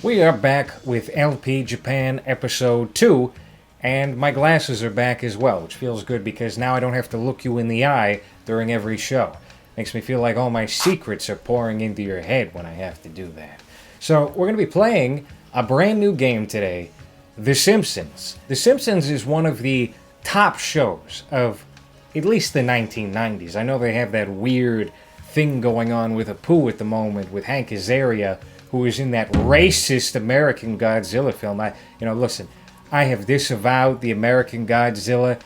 We are back with LP Japan episode 2, and my glasses are back as well, which feels good because now I don't have to look you in the eye during every show. Makes me feel like all my secrets are pouring into your head when I have to do that. So we're going to be playing a brand new game today, The Simpsons. The Simpsons is one of the top shows of at least the 1990s. I know they have that weird thing going on with Apu at the moment with Hank Azaria, who is in that racist American Godzilla film. Listen, I have disavowed the American Godzilla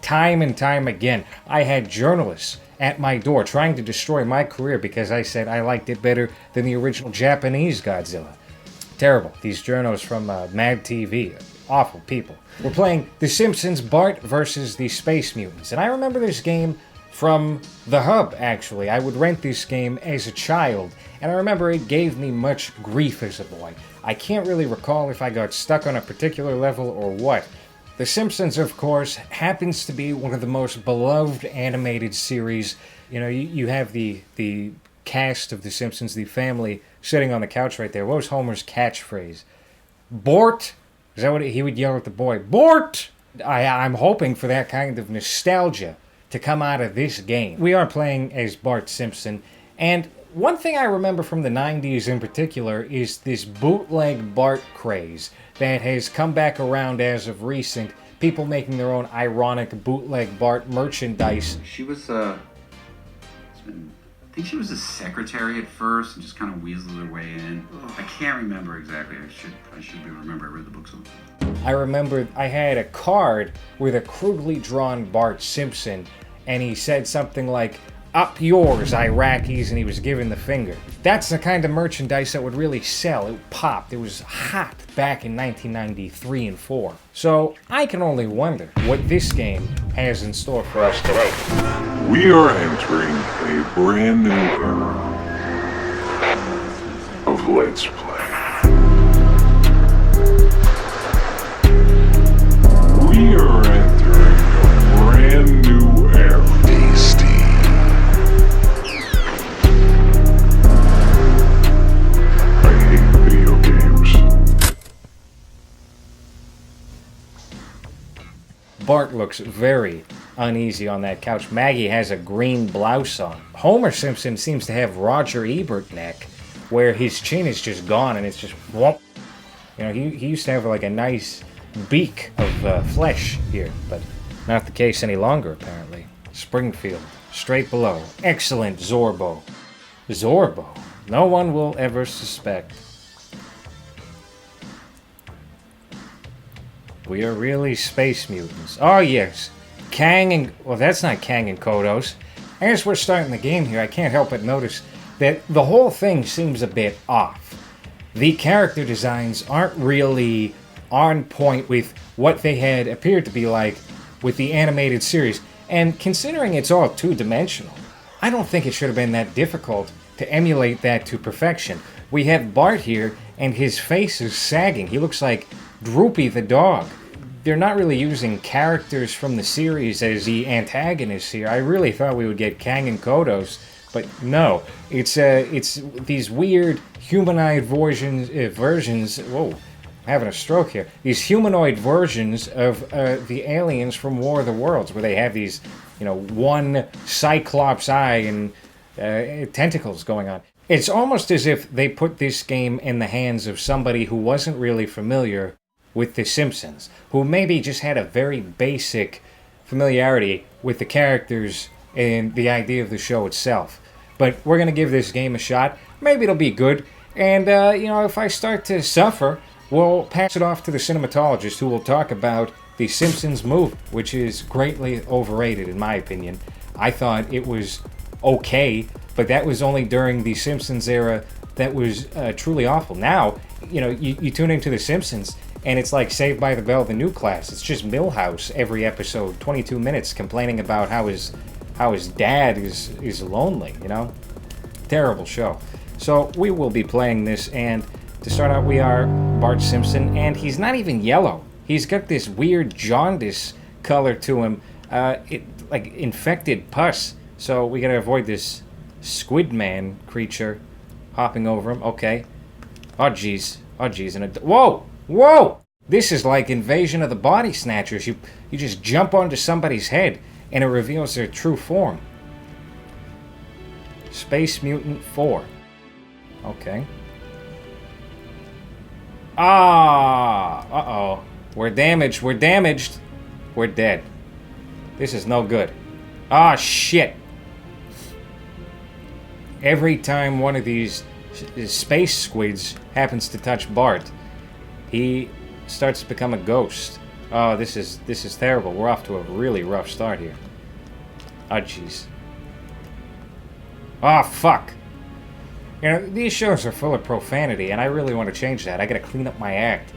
time and time again. I had journalists at my door trying to destroy my career because I said I liked it better than the original Japanese Godzilla. Terrible. These journalists from Mad TV. Awful people. We're playing The Simpsons, Bart versus the Space Mutants. And I remember this game from the Hub, actually. I would rent this game as a child, and I remember it gave me much grief as a boy. I can't really recall if I got stuck on a particular level or what. The Simpsons, of course, happens to be one of the most beloved animated series. You know, you have the cast of The Simpsons, the family, sitting on the couch right there. What was Homer's catchphrase? Bart? Is that what he would yell at the boy? Bart! I'm hoping for that kind of nostalgia to come out of this game. We are playing as Bart Simpson, and one thing I remember from the 90s in particular is this bootleg Bart craze that has come back around as of recent. People making their own ironic bootleg Bart merchandise. She was, I think she was a secretary at first and just kind of weaseled her way in. I can't remember exactly. I should be remember. I read the book sometime. I remember I had a card with a crudely drawn Bart Simpson, and he said something like, "Up yours, Iraqis," and he was giving the finger. That's the kind of merchandise that would really sell. It popped. It was hot back in 1993 and 4. So I can only wonder what this game has in store for us today. We are entering a brand new era of Let's Play. We are entering a brand new era. Tasty. I hate video games. Bart looks very uneasy on that couch. Maggie has a green blouse on. Homer Simpson seems to have Roger Ebert neck, where his chin is just gone and it's just whoop. You know, he used to have like a nice beak of flesh here, but not the case any longer apparently. Springfield, straight below. Excellent Zorbo. Zorbo. No one will ever suspect. We are really space mutants. Oh yes. Kang and... Well, that's not Kang and Kodos. As we're starting the game here, I can't help but notice that the whole thing seems a bit off. The character designs aren't really on point with what they had appeared to be like with the animated series. And considering it's all two-dimensional, I don't think it should have been that difficult to emulate that to perfection. We have Bart here, and his face is sagging. He looks like Droopy the dog. They're not really using characters from the series as the antagonists here. I really thought we would get Kang and Kodos, but no. It's these weird humanoid versions. Whoa, I'm having a stroke here. These humanoid versions of the aliens from War of the Worlds, where they have these, one cyclops eye and tentacles going on. It's almost as if they put this game in the hands of somebody who wasn't really familiar with The Simpsons, who maybe just had a very basic familiarity with the characters and the idea of the show itself. But we're going to give this game a shot. Maybe it'll be good. And, if I start to suffer, we'll pass it off to the cinematologist who will talk about The Simpsons movie, which is greatly overrated in my opinion. I thought it was okay, but that was only during the Simpsons era that was truly awful. Now, you tune into The Simpsons, and it's like Saved by the Bell, the new class. It's just Milhouse every episode, 22 minutes, complaining about how his dad is lonely, Terrible show. So we will be playing this, and to start out, we are Bart Simpson, and he's not even yellow. He's got this weird jaundice color to him, like infected pus. So we gotta avoid this Squid Man creature hopping over him. Okay. Oh, jeez. Oh, jeez. Whoa! Whoa! This is like Invasion of the Body Snatchers. You just jump onto somebody's head, and it reveals their true form. Space Mutant 4. Okay. Ah! Uh-oh. We're damaged. We're damaged. We're dead. This is no good. Ah, shit. Every time one of these space squids happens to touch Bart, he starts to become a ghost. Oh, this is terrible. We're off to a really rough start here. Oh, jeez. Oh, fuck. You know, these shows are full of profanity, and I really want to change that. I gotta clean up my act.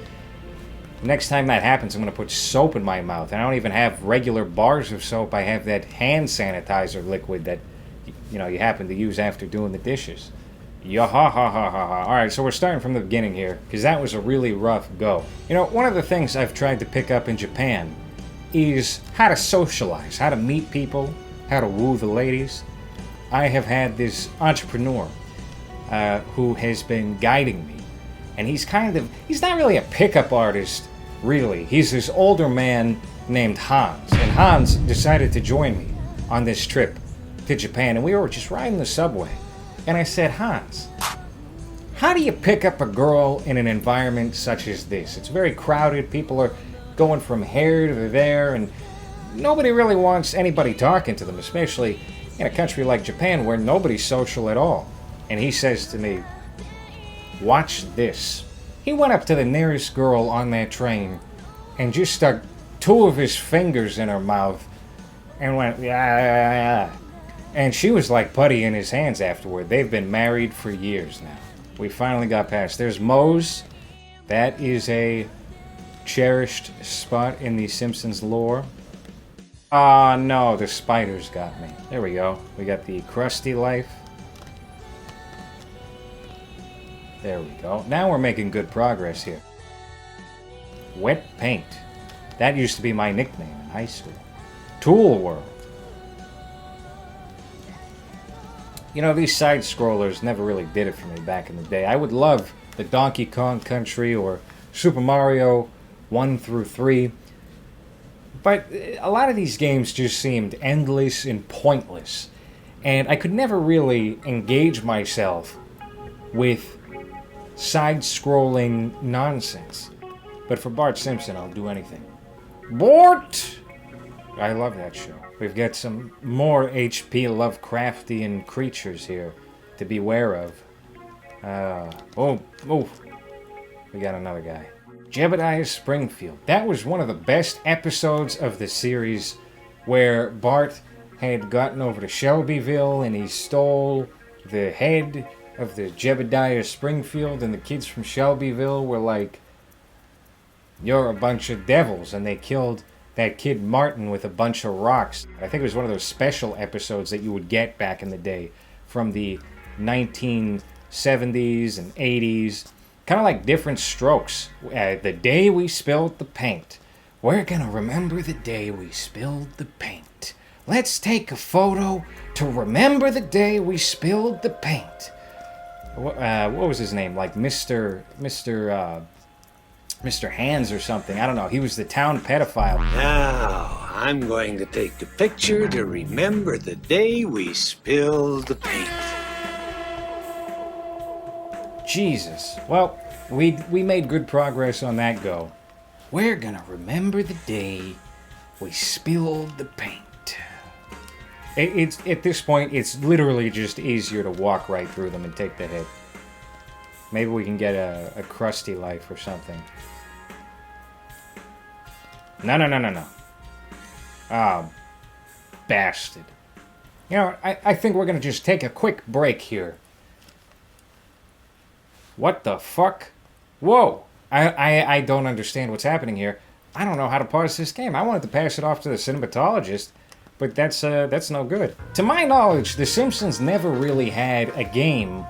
Next time that happens, I'm gonna put soap in my mouth. And I don't even have regular bars of soap. I have that hand sanitizer liquid that, you know, you happen to use after doing the dishes. Yahahahaha. Alright, so we're starting from the beginning here, because that was a really rough go. You know, one of the things I've tried to pick up in Japan is how to socialize, how to meet people, how to woo the ladies. I have had this entrepreneur who has been guiding me, and he's not really a pickup artist, really. He's this older man named Hans, and Hans decided to join me on this trip to Japan, and we were just riding the subway. And I said, Hans, how do you pick up a girl in an environment such as this? It's very crowded, people are going from here to there, and nobody really wants anybody talking to them, especially in a country like Japan where nobody's social at all. And he says to me, watch this. He went up to the nearest girl on that train and just stuck 2 of his fingers in her mouth and went, yeah. And she was like putty in his hands afterward. They've been married for years now. We finally got past. There's Moe's. That is a cherished spot in the Simpsons lore. Ah, no, the spiders got me. There we go. We got the Krusty Life. There we go. Now we're making good progress here. Wet Paint. That used to be my nickname in high school. Tool World. You know, these side-scrollers never really did it for me back in the day. I would love the Donkey Kong Country or Super Mario 1 through 3. But a lot of these games just seemed endless and pointless. And I could never really engage myself with side-scrolling nonsense. But for Bart Simpson, I'll do anything. Bart! I love that show. We've got some more H.P. Lovecraftian creatures here to beware of. We got another guy. Jebediah Springfield. That was one of the best episodes of the series where Bart had gotten over to Shelbyville and he stole the head of the Jebediah Springfield, and the kids from Shelbyville were like, you're a bunch of devils, and they killed that kid Martin with a bunch of rocks. I think it was one of those special episodes that you would get back in the day from the 1970s and 80s. Kind of like Different Strokes. The day we spilled the paint. We're gonna remember the day we spilled the paint. Let's take a photo to remember the day we spilled the paint. What was his name? Like Mr. Hands or something. I don't know. He was the town pedophile. Now, I'm going to take a picture to remember the day we spilled the paint. Jesus. Well, we made good progress on that go. We're gonna remember the day we spilled the paint. It's at this point, it's literally just easier to walk right through them and take the hit. Maybe we can get a Krusty Life or something. No. Ah, bastard. You know, I think we're gonna just take a quick break here. What the fuck? Whoa! I don't understand what's happening here. I don't know how to pause this game. I wanted to pass it off to the cinematologist, but that's no good. To my knowledge, The Simpsons never really had a game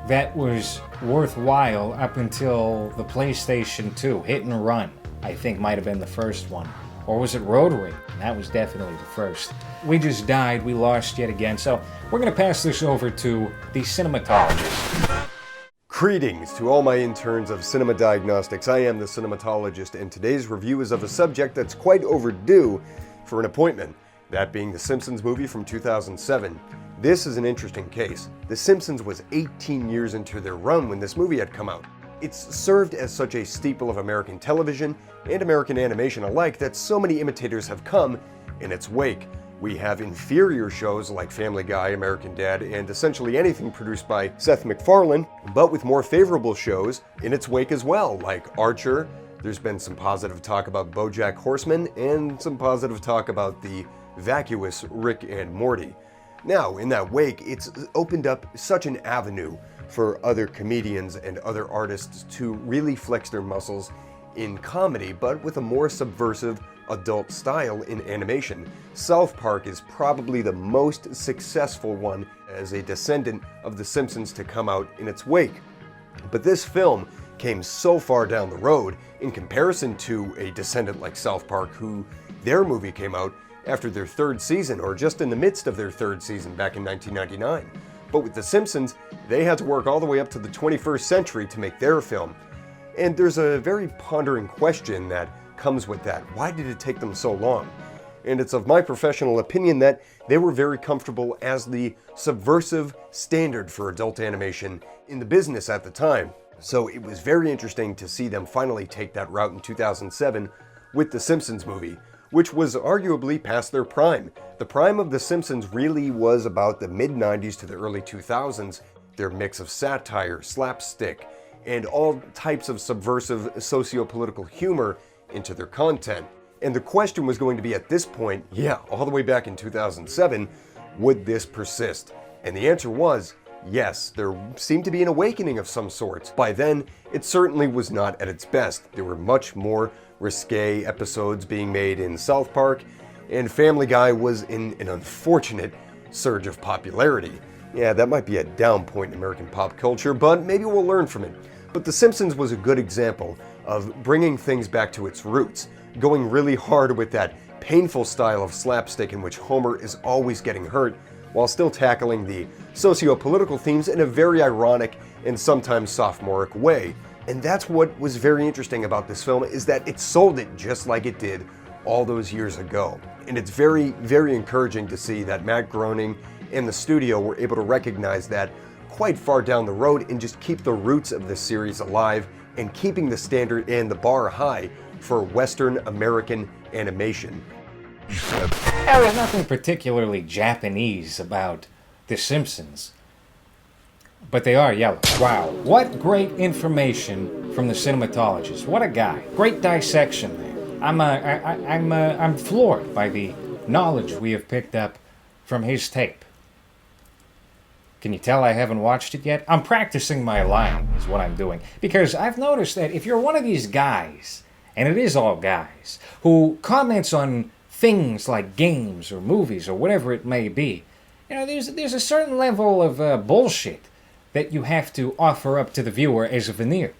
that was worthwhile up until the PlayStation 2. Hit and Run, I think, might have been the first one. Or was it Road Rage? That was definitely the first. We just died. We lost yet again. So we're going to pass this over to the cinematologist. Greetings to all my interns of Cinema Diagnostics. I am the cinematologist, and today's review is of a subject that's quite overdue for an appointment, that being The Simpsons movie from 2007. This is an interesting case. The Simpsons was 18 years into their run when this movie had come out. It's served as such a staple of American television and American animation alike that so many imitators have come in its wake. We have inferior shows like Family Guy, American Dad, and essentially anything produced by Seth MacFarlane, but with more favorable shows in its wake as well, like Archer. There's been some positive talk about BoJack Horseman, and some positive talk about the vacuous Rick and Morty. Now, in that wake, it's opened up such an avenue for other comedians and other artists to really flex their muscles in comedy, but with a more subversive adult style in animation. South Park is probably the most successful one as a descendant of The Simpsons to come out in its wake. But this film came so far down the road in comparison to a descendant like South Park, who their movie came out after their third season, or just in the midst of their third season back in 1999. But with The Simpsons, they had to work all the way up to the 21st century to make their film. And there's a very pondering question that comes with that. Why did it take them so long? And it's of my professional opinion that they were very comfortable as the subversive standard for adult animation in the business at the time. So it was very interesting to see them finally take that route in 2007 with The Simpsons movie, which was arguably past their prime. The prime of The Simpsons really was about the mid-90s to the early 2000s, their mix of satire, slapstick, and all types of subversive socio-political humor into their content. And the question was going to be at this point, all the way back in 2007, would this persist? And the answer was, yes, there seemed to be an awakening of some sorts. By then, it certainly was not at its best. There were much more risque episodes being made in South Park, and Family Guy was in an unfortunate surge of popularity. Yeah, that might be a down point in American pop culture, but maybe we'll learn from it. But The Simpsons was a good example of bringing things back to its roots, going really hard with that painful style of slapstick in which Homer is always getting hurt, while still tackling the socio-political themes in a very ironic and sometimes sophomoric way. And that's what was very interesting about this film, is that it sold it just like it did all those years ago. And it's very, very encouraging to see that Matt Groening and the studio were able to recognize that quite far down the road and just keep the roots of this series alive and keeping the standard and the bar high for Western American animation. There's nothing particularly Japanese about The Simpsons, but they are yellow. Wow, what great information from the cinematologist. What a guy. Great dissection there. I'm floored by the knowledge we have picked up from his tape. Can you tell I haven't watched it yet? I'm practicing my line is what I'm doing. Because I've noticed that if you're one of these guys, and it is all guys, who comments on things like games or movies or whatever it may be, there's a certain level of bullshit that you have to offer up to the viewer as a veneer.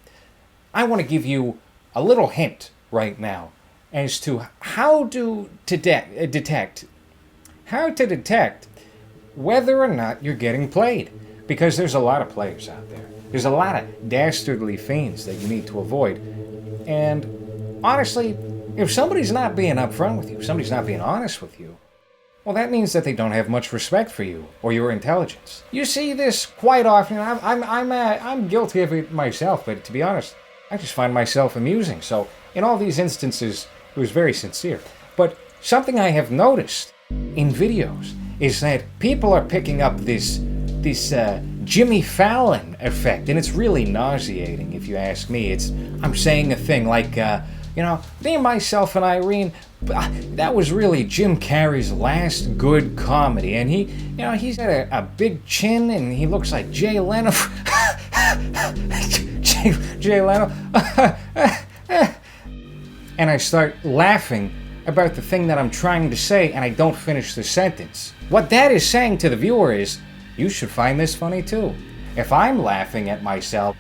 I want to give you a little hint right now as to how to detect whether or not you're getting played. Because there's a lot of players out there. There's a lot of dastardly fiends that you need to avoid. And honestly, if somebody's not being upfront with you, if somebody's not being honest with you, well, that means that they don't have much respect for you or your intelligence. You see this quite often. I'm guilty of it myself, but to be honest, I just find myself amusing. So in all these instances, it was very sincere. But something I have noticed in videos is that people are picking up this Jimmy Fallon effect, and it's really nauseating if you ask me. I'm saying a thing like, me, myself, and Irene, that was really Jim Carrey's last good comedy, and he's got a big chin, and he looks like Jay Leno. Jay Leno. And I start laughing about the thing that I'm trying to say, and I don't finish the sentence. What that is saying to the viewer is, you should find this funny too. If I'm laughing at myself,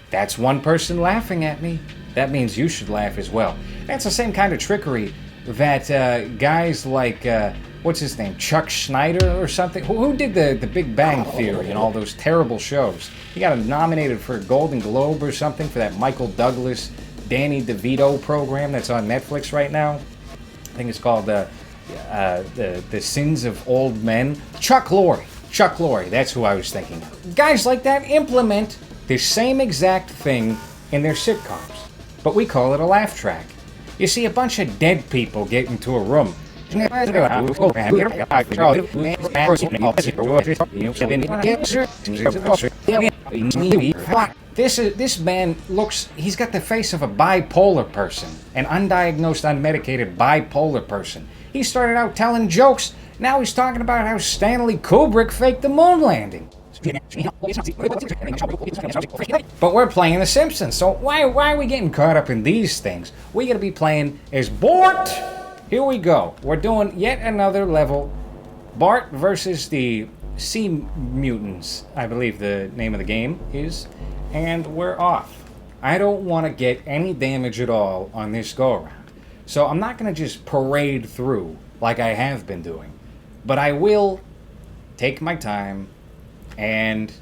that's one person laughing at me. That means you should laugh as well. That's the same kind of trickery that guys like what's his name, Chuck Schneider or something? Who did the Big Bang Theory and all those terrible shows? He got nominated for a Golden Globe or something for that Michael Douglas, Danny DeVito program that's on Netflix right now. I think it's called the Sins of Old Men. Chuck Lorre, that's who I was thinking of. Guys like that implement the same exact thing in their sitcoms, but we call it a laugh track. You see, a bunch of dead people get into a room. This man looks, he's got the face of a bipolar person, an undiagnosed, unmedicated bipolar person. He started out telling jokes, now he's talking about how Stanley Kubrick faked the moon landing. But we're playing The Simpsons, so why are we getting caught up in these things? We gotta be playing as Bart. Here we go. We're doing yet another level. Bart versus the Sea Mutants, I believe the name of the game is. And we're off. I don't want to get any damage at all on this go-around. So I'm not going to just parade through like I have been doing. But I will take my time and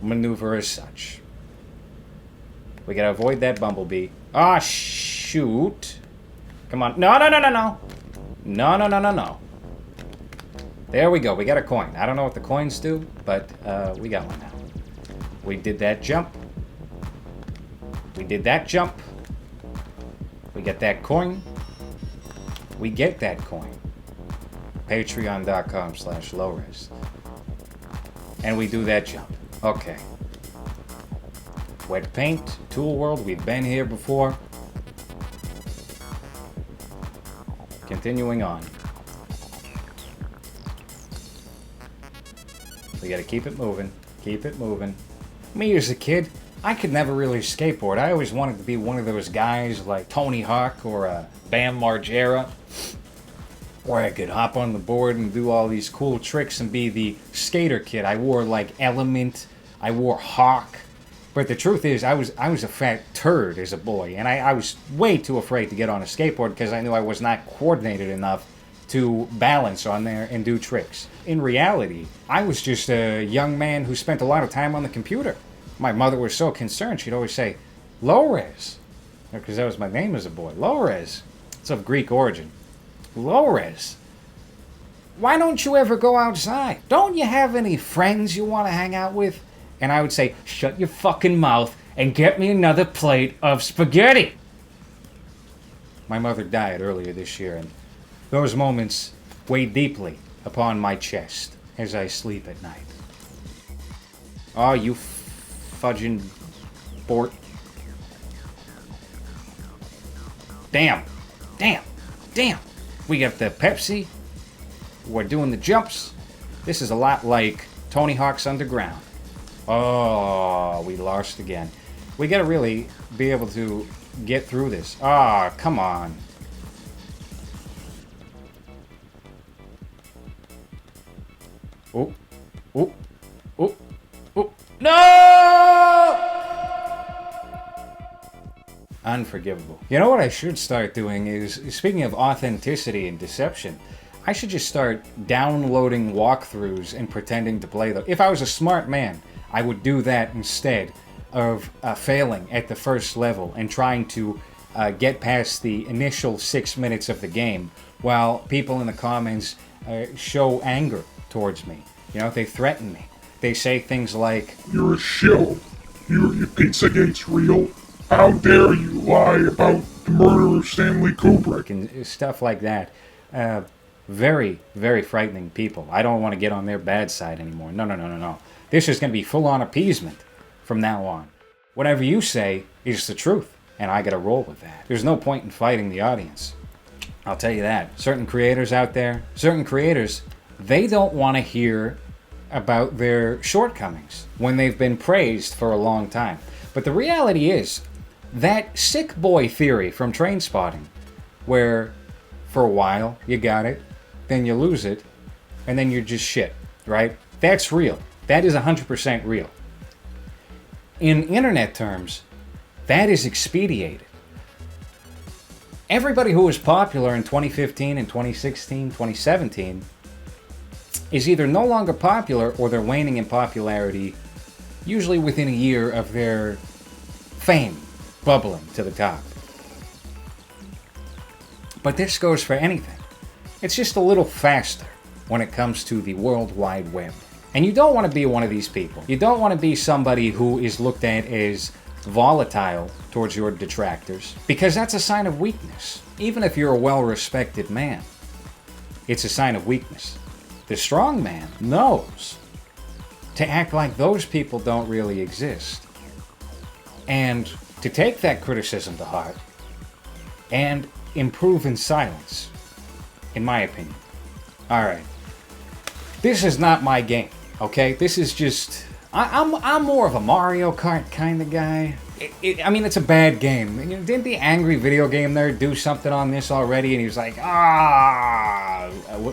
maneuver as such. We got to avoid that bumblebee. Ah, shoot. Come on. No. No. There we go. We got a coin. I don't know what the coins do, but we got one now. We did that jump. We did that jump. We get that coin. We get that coin. Patreon.com/LowRes. And we do that jump. Okay. Wet paint, Tool World. We've been here before. Continuing on. We gotta keep it moving. Keep it moving. Me as a kid, I could never really skateboard. I always wanted to be one of those guys like Tony Hawk or Bam Margera, where I could hop on the board and do all these cool tricks and be the skater kid. I wore like Element, I wore Hawk. But the truth is, I was a fat turd as a boy, and I was way too afraid to get on a skateboard because I knew I was not coordinated enough to balance on there and do tricks. In reality, I was just a young man who spent a lot of time on the computer. My mother was so concerned, she'd always say, LowRes, because that was my name as a boy. LowRes. It's of Greek origin. LowRes. Why don't you ever go outside? Don't you have any friends you want to hang out with? And I would say, shut your fucking mouth and get me another plate of spaghetti. My mother died earlier this year, and those moments weigh deeply upon my chest as I sleep at night. Oh, you fudging Bort. Damn. We got the Pepsi. We're doing the jumps. This is a lot like Tony Hawk's Underground. Oh, we lost again. We gotta really be able to get through this. Ah, come on. Oh. No! Unforgivable. You know what I should start doing is, speaking of authenticity and deception, I should just start downloading walkthroughs and pretending to play them. If I was a smart man, I would do that instead of failing at the first level and trying to get past the initial 6 minutes of the game while people in the comments show anger towards me. You know, they threaten me. They say things like, You're a shill. Your Pizzagate's real. How dare you lie about the murder of Stanley Kubrick? and stuff like that. Very, very frightening people. I don't want to get on their bad side anymore. No. This is going to be full-on appeasement from now on. Whatever you say is the truth, and I got to roll with that. There's no point in fighting the audience. I'll tell you that. Certain creators out there, they don't want to hear about their shortcomings when they've been praised for a long time. But the reality is, that sick boy theory from Trainspotting, where for a while you got it, then you lose it, and then you're just shit, right? That's real. That is 100% real. In internet terms, that is expedited. Everybody who was popular in 2015 and 2016, 2017 is either no longer popular or they're waning in popularity, usually within a year of their fame bubbling to the top. But this goes for anything. It's just a little faster when it comes to the World Wide Web. And you don't want to be one of these people. You don't want to be somebody who is looked at as volatile towards your detractors, because that's a sign of weakness. Even if you're a well-respected man, it's a sign of weakness. The strong man knows to act like those people don't really exist, and to take that criticism to heart and improve in silence, in my opinion. Alright, this is not my game, okay? This is just... I'm more of a Mario Kart kind of guy. I mean, it's a bad game. Didn't the angry video game nerd do something on this already? And he was like,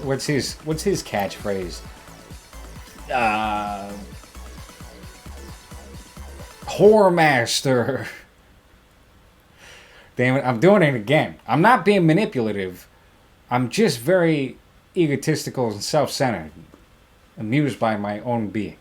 what's his catchphrase? Whoremaster. Damn it, I'm doing it again. I'm not being manipulative. I'm just very egotistical and self-centered, amused by my own being.